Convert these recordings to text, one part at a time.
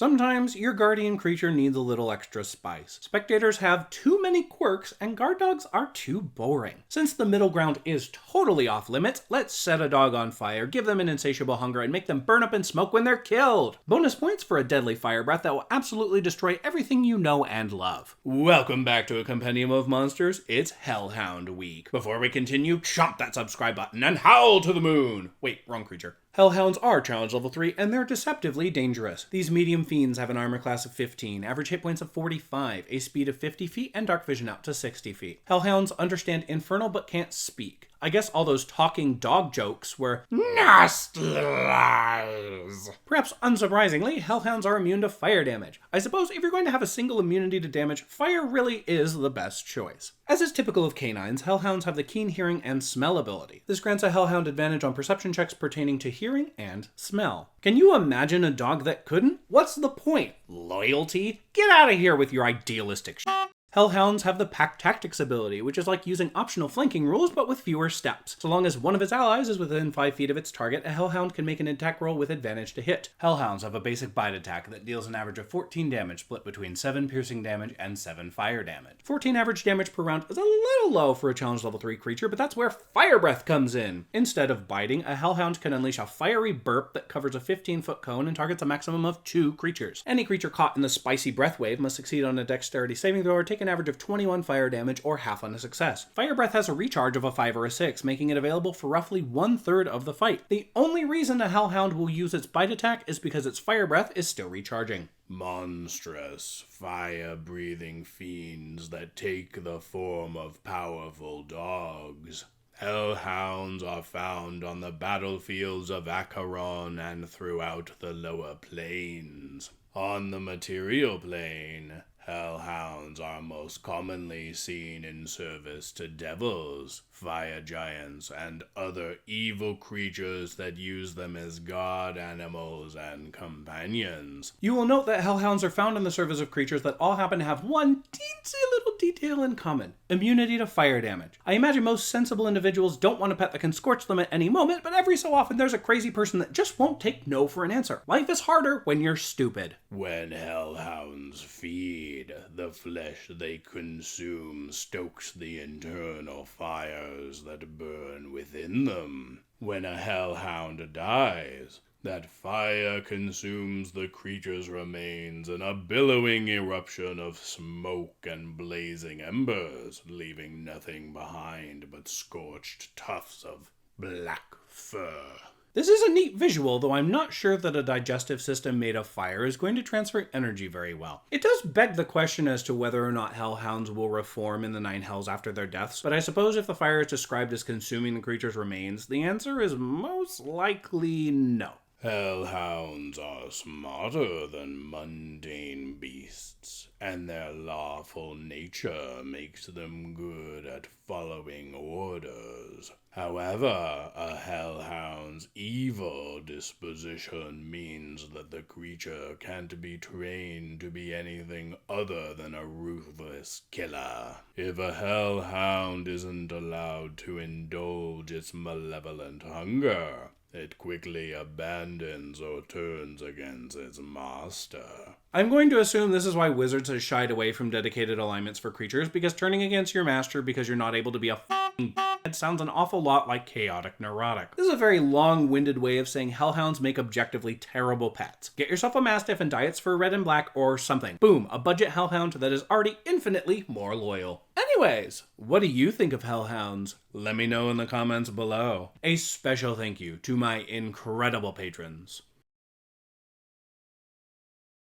Sometimes your guardian creature needs a little extra spice. Spectators have too many quirks and guard dogs are too boring. Since the middle ground is totally off limits, let's set a dog on fire, give them an insatiable hunger, and make them burn up in smoke when they're killed. Bonus points for a deadly fire breath that will absolutely destroy everything you know and love. Welcome back to a compendium of monsters. It's Hellhound Week. Before we continue, chomp that subscribe button and howl to the moon. Wait, wrong creature. Hellhounds are challenge level 3, and they're deceptively dangerous. These medium fiends have an armor class of 15, average hit points of 45, a speed of 50 feet, and dark vision out to 60 feet. Hellhounds understand Infernal but can't speak. I guess all those talking dog jokes were nasty lies. Perhaps unsurprisingly, Hellhounds are immune to fire damage. I suppose if you're going to have a single immunity to damage, fire really is the best choice. As is typical of canines, Hellhounds have the keen hearing and smell ability. This grants a Hellhound advantage on perception checks pertaining to hearing and smell. Can you imagine a dog that couldn't? What's the point? Loyalty? Get out of here with your idealistic shit. Hellhounds have the Pack Tactics ability, which is like using optional flanking rules but with fewer steps. So long as one of its allies is within 5 feet of its target, a Hellhound can make an attack roll with advantage to hit. Hellhounds have a basic bite attack that deals an average of 14 damage split between 7 piercing damage and 7 fire damage. 14 average damage per round is a little low for a challenge level 3 creature, but that's where Fire Breath comes in. Instead of biting, a Hellhound can unleash a fiery burp that covers a 15-foot cone and targets a maximum of 2 creatures. Any creature caught in the spicy breath wave must succeed on a dexterity saving throw or take an average of 21 fire damage or half on a success. Fire Breath has a recharge of a 5 or a 6, making it available for roughly 1/3 of the fight. The only reason a Hellhound will use its bite attack is because its Fire Breath is still recharging. Monstrous, fire-breathing fiends that take the form of powerful dogs. Hellhounds are found on the battlefields of Acheron and throughout the lower planes. On the material plane, Hellhounds are most commonly seen in service to devils, fire giants, and other evil creatures that use them as guard animals and companions. You will note that Hellhounds are found in the service of creatures that all happen to have one teensy little detail in common: immunity to fire damage. I imagine most sensible individuals don't want a pet that can scorch them at any moment, but every so often there's a crazy person that just won't take no for an answer. Life is harder when you're stupid. When Hellhounds feed, the flesh they consume stokes the internal fires that burn within them. When a Hellhound dies, that fire consumes the creature's remains in a billowing eruption of smoke and blazing embers, leaving nothing behind but scorched tufts of black fur. This is a neat visual, though I'm not sure that a digestive system made of fire is going to transfer energy very well. It does beg the question as to whether or not Hellhounds will reform in the 9 hells after their deaths, but I suppose if the fire is described as consuming the creature's remains, the answer is most likely no. Hellhounds are smarter than mundane beasts, and their lawful nature makes them good at following orders. However, a Hellhound's evil disposition means that the creature can't be trained to be anything other than a ruthless killer. If a Hellhound isn't allowed to indulge its malevolent hunger, it quickly abandons or turns against its master. I'm going to assume this is why Wizards has shied away from dedicated alignments for creatures, because turning against your master because you're not able to be a f***ing it sounds an awful lot like chaotic neurotic. This is a very long-winded way of saying Hellhounds make objectively terrible pets. Get yourself a Mastiff and dye its fur red and black or something. Boom, a budget Hellhound that is already infinitely more loyal. Anyways, what do you think of Hellhounds? Let me know in the comments below. A special thank you to my incredible patrons.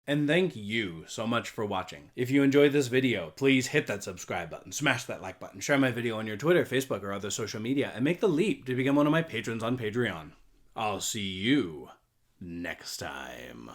And thank you so much for watching. If you enjoyed this video, please hit that subscribe button, smash that like button, share my video on your Twitter, Facebook, or other social media, and make the leap to become one of my patrons on Patreon. I'll see you next time.